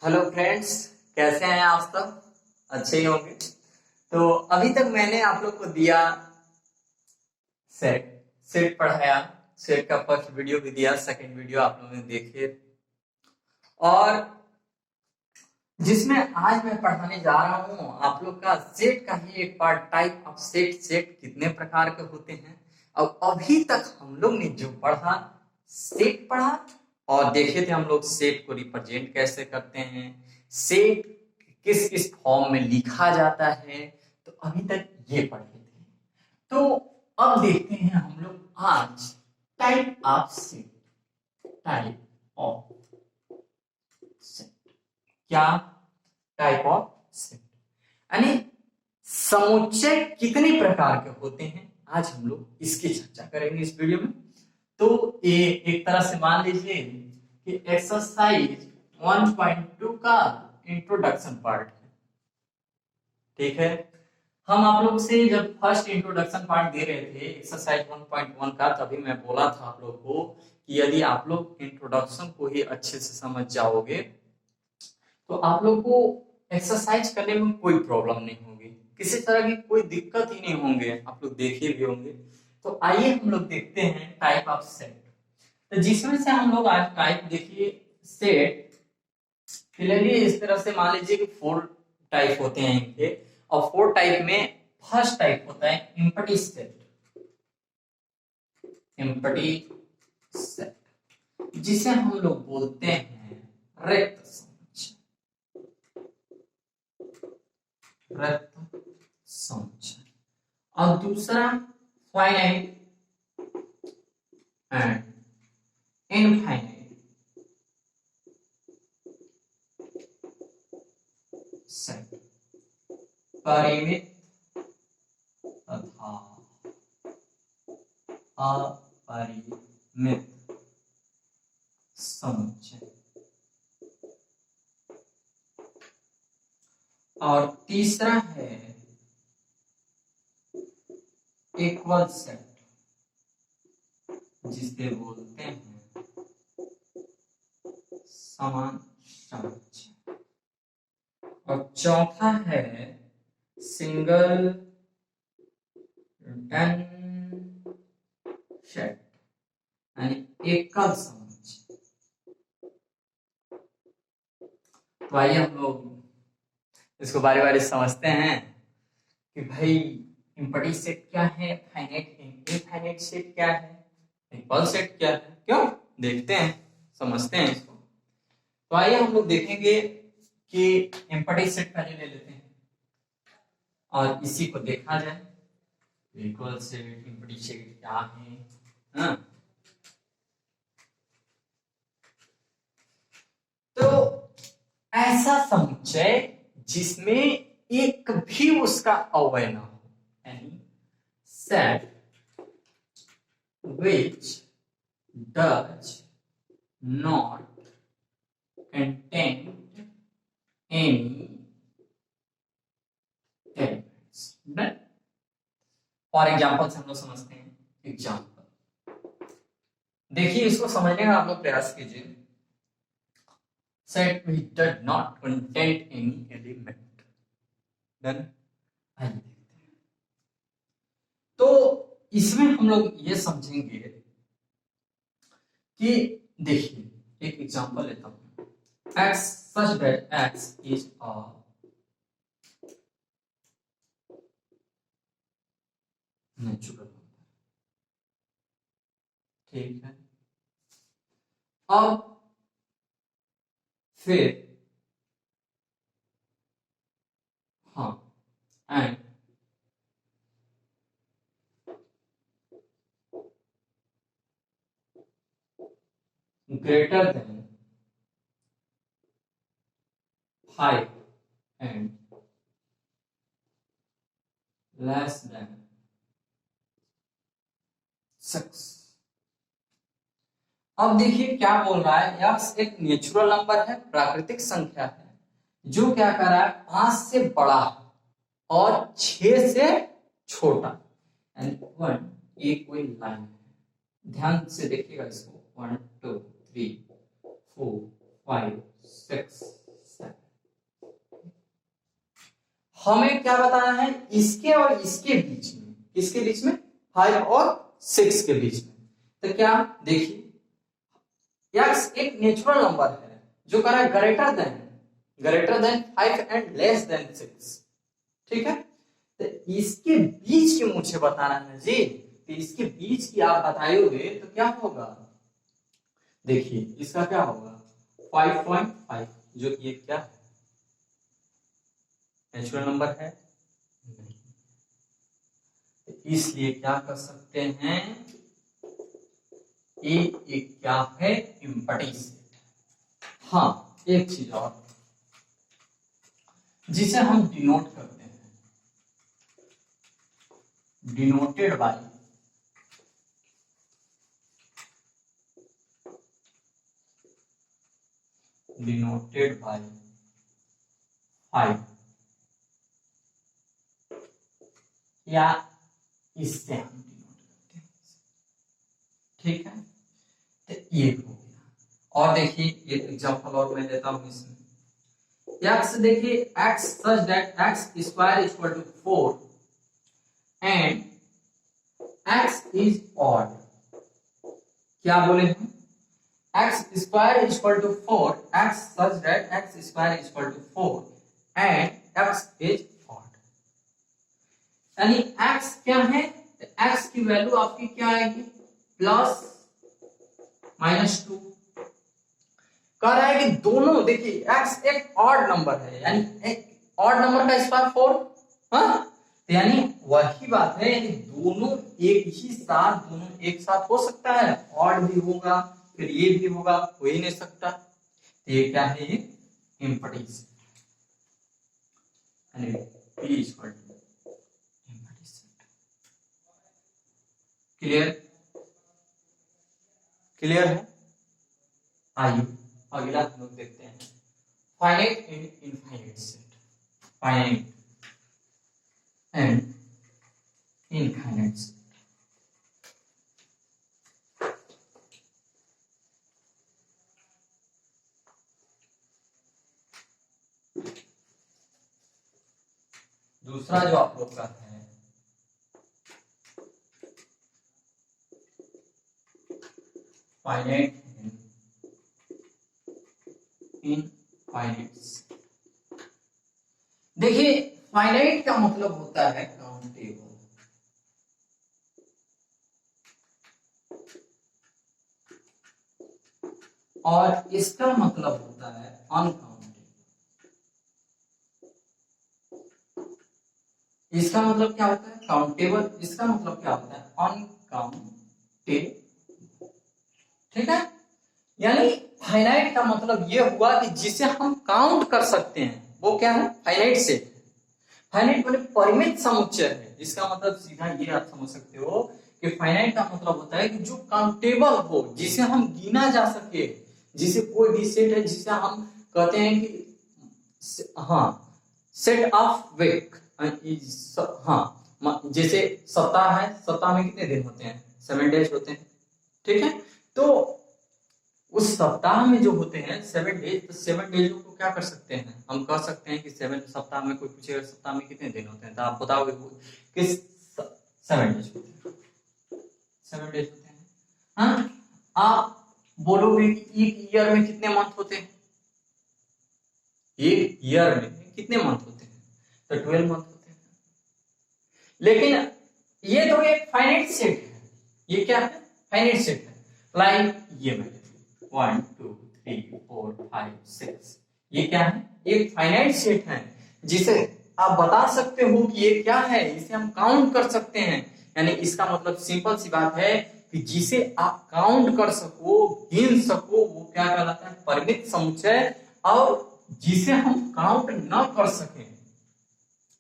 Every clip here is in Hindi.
हेलो फ्रेंड्स, कैसे हैं आप सब? अच्छे ही होंगे। तो अभी तक मैंने आप लोग को दिया सेट सेट पढ़ाया। सेट का फर्स्ट वीडियो भी दिया, सेकंड वीडियो आप लोगों ने देखे। और जिसमें आज मैं पढ़ाने जा रहा हूं आप लोग का सेट का ही एक part, type of set. Set कितने प्रकार के होते हैं। और अभी तक हम लोग ने जो पढ़ा, सेट पढ़ा और देखे थे हम लोग सेट को रिप्रेजेंट कैसे करते हैं, सेट किस किस फॉर्म में लिखा जाता है। तो अभी तक ये पढ़े थे। तो अब देखते हैं हम लोग आज type of set. Type of set क्या? टाइप ऑफ सेट यानी समुच्चय कितने प्रकार के होते हैं, आज हम लोग इसकी चर्चा करेंगे इस वीडियो में। तो ये एक तरह से मान लीजिए कि एक्सरसाइज 1.2 का इंट्रोडक्शन पार्ट है। ठीक है, हम आप लोग से जब फर्स्ट इंट्रोडक्शन पार्ट दे रहे थे एक्सरसाइज 1.1 का, तभी मैं बोला था आप लोग को कि यदि आप लोग इंट्रोडक्शन को ही अच्छे से समझ जाओगे तो आप लोग को एक्सरसाइज करने में कोई प्रॉब्लम नहीं होगी, किसी तरह की कोई दिक्कत ही नहीं होंगे, आप लोग देखे भी होंगे। तो आइए हम लोग देखते हैं टाइप ऑफ सेट। तो जिसमें से हम लोग आज टाइप देखिए सेट। क्लियरली इस तरह से मान लीजिए कि 4 टाइप होते हैं इनके, और 4 टाइप में फर्स्ट टाइप होता है एम्प्टी सेट। एम्प्टी सेट जिसे हम लोग बोलते हैं रिक्त समुच्चय। रिक्त समुच्चय। और दूसरा फाइनाइट एंड इनफाइनाइट सेट। परिमित तथा अपरिमित समुच्चय। और तीसरा है इक्वल सेट जिसे बोलते हैं समान समुच्चय। और चौथा है सिंगल डन सेट यानी एकल समुच्चय। तो आइए हम लोग इसको बारी बारी समझते हैं कि भाई इम्पटी सेट क्या है, फाइनाइट इनफाइनाइट सेट क्या है, इक्वल सेट क्या है। क्यों, देखते हैं, समझते हैं इसको। तो आइए हम लोग देखेंगे कि इम्पटी सेट पहले ले लेते हैं और इसी को देखा जाए। इक्वल सेट, इम्पटी सेट क्या है। हाँ? तो ऐसा समुच्चय जिसमें एक भी उसका अवयव ना हो, यानी set which does not contain any elements। For example से हम लोग समझते हैं। एग्जाम्पल देखिए, इसको समझने का आप लोग प्रयास कीजिए। Set which does not contain any element। Then आइए देखते हैं। तो इसमें हम लोग ये समझेंगे कि देखिए एक एग्जांपल लेता हूं। x such that x is a natural number. ठीक है, अब फिर हाँ and greater than 5 and less than 6। अब देखिए क्या बोल रहा है, x एक नेचुरल नंबर है, प्राकृतिक संख्या है, जो क्या कर रहा है 5 से बड़ा और 6 से छोटा। एंड 1 एक कोई लाइन है, ध्यान से देखिएगा इसको। 1 2 3 4 5 6 हमें क्या बताना है, इसके और इसके बीच में, किसके बीच में, 5 और 6 के बीच में। तो क्या देखिए x एक नेचुरल नंबर है जो कह रहा है greater than 5 and less than 6, ठीक है। तो इसके बीच के मुझे बताना है जी, तो इसके बीच की आप बताओगे तो क्या होगा, देखिए इसका क्या होगा 5.5, जो कि क्या है, नेचुरल नंबर है नहीं, इसलिए क्या कर सकते हैं, ये एक क्या है, एम्प्टी सेट। हाँ, एक चीज और जिसे हम डिनोट करते हैं, डिनोटेड बाय फाइव, या इससे हम डिनोट करते हैं, ठीक है। तो ये हो गया। और देखिए एक एग्जांपल और मैं लेता हूं इसमें, x देखिए x such that x square equal to 4 and x is odd, क्या बोले हम, x square equal to 4, x such that x square equal to 4 and x is odd, यानी x क्या है, x की वैल्यू आपकी क्या आएगी, प्लस -2। कह रहा है कि दोनों देखिए x एक ऑड नंबर है, यानी एक ऑड नंबर का स्क्वायर 4, हाँ, तो यानी वही बात है, यानी दोनों दोनों एक साथ हो सकता है, ऑड भी होगा फिर ये भी होगा, हो ही नहीं सकता। तो ये क्या है, ये एम्प्टी सेट, यानी p equal to empty set. Clear है। आइए अगला हम लोग देखते हैं, finite and infinite set, finite and infinite set. दूसरा जो आप लोग का है फाइनाइट एंड इनफाइनाइट सेट। देखिए फाइनाइट का मतलब होता है काउंटेबल, और इसका मतलब होता है अनकाउंटेबल। इसका मतलब क्या होता है, काउंटेबल, इसका मतलब क्या होता है, अनकाउंटेबल, ठीक है। यानी फाइनाइट का मतलब ये हुआ कि जिसे हम काउंट कर सकते हैं, वो क्या है, फाइनाइट सेट। फाइनाइट माने परिमित समुच्चय है, इसका मतलब सीधा ये आप समझ सकते हो कि फाइनाइट का मतलब होता है कि जो काउंटेबल हो, जिसे हम गिना जा सके, जिसे कोई भी सेट है जिसे हम कहते हैं कि हाँ सेट ऑफ वीक, हाँ जैसे सप्ताह है, सप्ताह में कितने दिन होते हैं, 7 डेज होते हैं, ठीक है। तो उस सप्ताह में जो होते हैं 7 डेज, तो 7 डेज को क्या कर सकते हैं, हम कह सकते हैं कि 7 सप्ताह में, कोई पूछेगा सप्ताह में कितने दिन होते हैं, तो आप बताओगे कि 7 डेज होते हैं, 7 डेज होते हैं। हाँ, आप बोलोगे कि एक ईयर में कितने मंथ होते हैं, एक ईयर में कितने मंथ होते हैं, तो 12 मंथ होते हैं। लेकिन ये तो एक फाइनाइट सेट है, ये क्या है, फाइनाइट सेट है, लाइक ये मैं 1 2 3 4 5 6, ये क्या है, एक फाइनाइट सेट है, जिसे आप बता सकते हो कि ये क्या है, इसे हम काउंट कर सकते हैं। यानी इसका मतलब सिंपल सी बात है कि जिसे आप काउंट कर सको, गिन सको, वो क्या कहलाता है, परिमित समुच्चय। और जिसे हम काउंट न कर सके,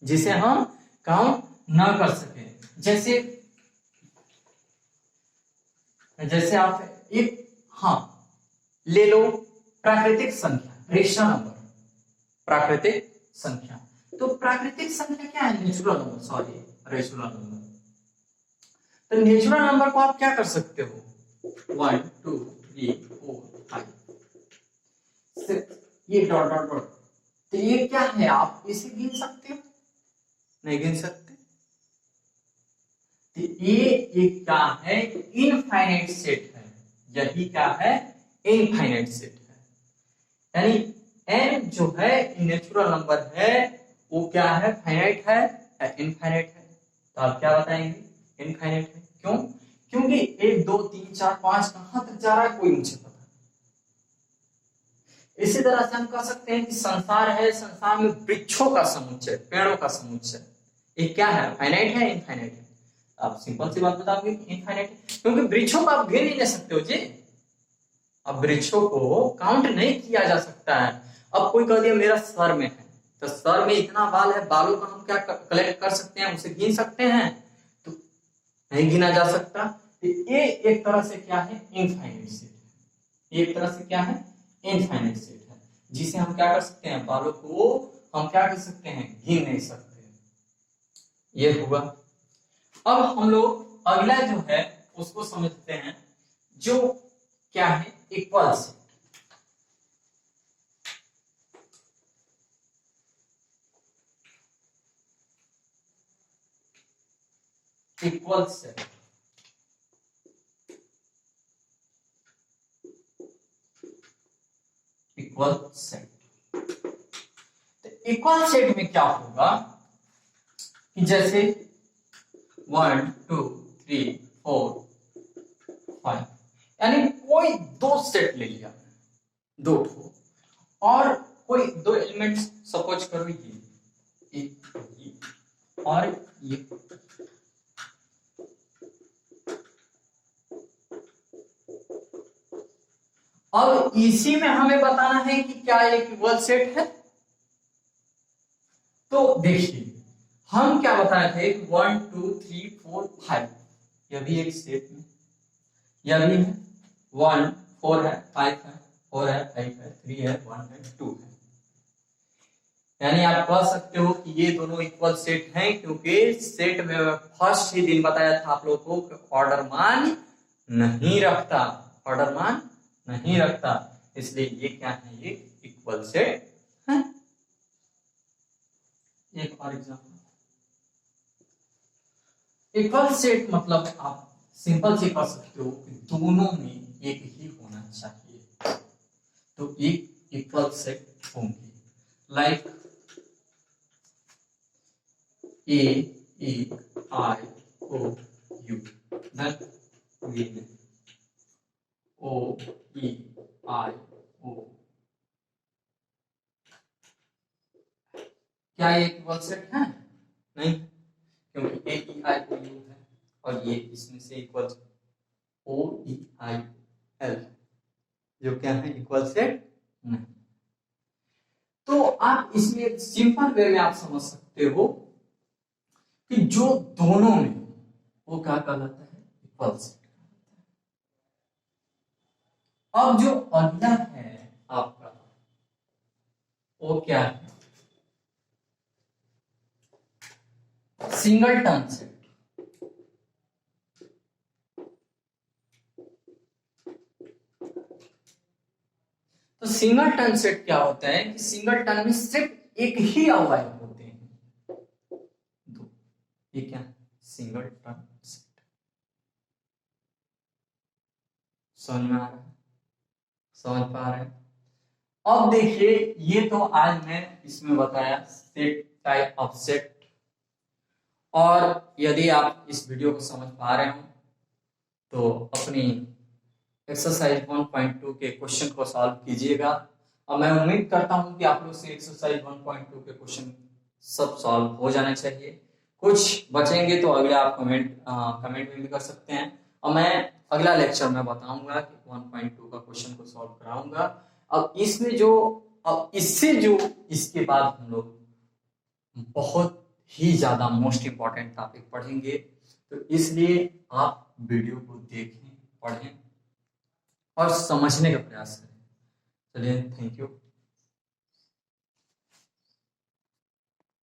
जिसे हम काउंट न कर सके, जैसे आप एक, हाँ ले लो प्राकृतिक संख्या, रेशनल नंबर, प्राकृतिक संख्या। तो प्राकृतिक संख्या क्या है, natural number, sorry rational number. तो नेचुरल नंबर को आप क्या कर सकते हो, 1 2 3 4 5 6, ये डॉट डॉट डॉट, तो ये क्या है, आप इसे गिन सकते हो, नहीं गिन सकते। तो ये एक क्या है, इनफाइनाइट सेट है। यही क्या है, इनफाइनाइट सेट है। यानी n जो है नेचुरल नंबर है, वो क्या है, फाइनाइट है या इनफाइनाइट है। तो आप क्या बताएंगे, इनफाइनाइट है। क्यों? क्योंकि 1 2 3 4 5 कहां तक जा रहा है कोई मुझे पता नहीं। इसी तरह से हम कह सकते हैं कि संसार है, संसार में वृक्षों का समुच्चय, पेड़ों का समुच्चय, ये क्या है, फाइनाइट है इनफाइनाइट है। आप सिंपल सी बात बताओगे इनफाइनाइट है, क्योंकि वृक्षों को आप गिन नहीं ले सकते हो जी। अब वृक्षों को काउंट नहीं किया जा सकता है। अब कोई कह दिया मेरा सर में है, तो सर में इतना बाल है, बालों का हम क्या कलेक्ट कर सकते हैं, उसे गिन सकते हैं? तो नहीं गिना जा सकता। तो ये एक तरह से क्या है, इनफाइनाइट सेट है। एक तरह से क्या है, इनफाइनाइट सेट है, जिसे हम क्या कर सकते हैं, बालों को हम क्या कर सकते हैं, गिन नहीं सकते। ये हुआ। अब हम लोग अगला जो है उसको समझते हैं, जो क्या है, equal set. Equal set, equal set. Equal set में क्या होगा कि जैसे 1 2 3 4 5, यानी कोई दो सेट ले लिया, दो ठो, और कोई दो एलिमेंट्स सपोज करो ये और ये। अब इसी में हमें बताना है कि क्या एक इक्वल सेट है। तो देखिए हम क्या बताए थे, 1 2 3 4 5, यह भी एक सेट में, यह भी है 1 4 है, 5 है, 4 है, 5 है, 3 है, 1 है, 2 है। यानी आप कह सकते हो कि ये दोनों इक्वल सेट हैं, क्योंकि सेट में फर्स्ट ही दिन बताया था आप लोगों को ऑर्डर मान नहीं रखता, ऑर्डर मान नहीं रखता, इसलिए ये क्या है, ये इक्वल सेट है। एक और एग्जांपल, इक्वल सेट मतलब आप सिंपल से कह सकते हो कि दोनों में एक ही होना चाहिए, तो एक इक्वल सेट होंगे। Like A E I O U, then win O E I O, क्या ये इक्वल सेट है? नहीं, क्योंकि A E I O U है और ये इसमें से equal O E I L, जो क्या है, इक्वल सेट नहीं। तो आप इसमें सिंपल वे में आप समझ सकते हो कि जो दोनों में वो क्या कहलाता है, इक्वल सेट। अब जो अगला है आपका, वो क्या है, सिंगलटन सेट। तो सिंगलटन सेट क्या होता है कि सिंगलटन में सिर्फ एक ही अवयव होते हैं, दो। ये क्या है, सिंगलटन सेट। समझ में आ रहा है, समझ पा रहे हैं? अब देखिए ये तो आज मैं इसमें बताया सेट, टाइप ऑफ सेट। और यदि आप इस वीडियो को समझ पा रहे हो तो अपनी एक्सरसाइज 1.2 के क्वेश्चन को सॉल्व कीजिएगा। और मैं उम्मीद करता हूं कि आप लोग से एक्सरसाइज 1.2 के क्वेश्चन सब सॉल्व हो जाने चाहिए। कुछ बचेंगे तो अगले आप कमेंट में भी कर सकते हैं, और मैं अगला लेक्चर में बताऊंगा कि 1.2 का क्वेश्चन को सॉल्व कराऊंगा। अब इसमें जो, अब इससे जो इसके बाद हम लोग बहुत ही ज्यादा मोस्ट इंपॉर्टेंट टॉपिक पढ़ेंगे, तो इसलिए आप वीडियो को देखें, पढ़ें और समझने का प्रयास करें। चलिए, थैंक यू।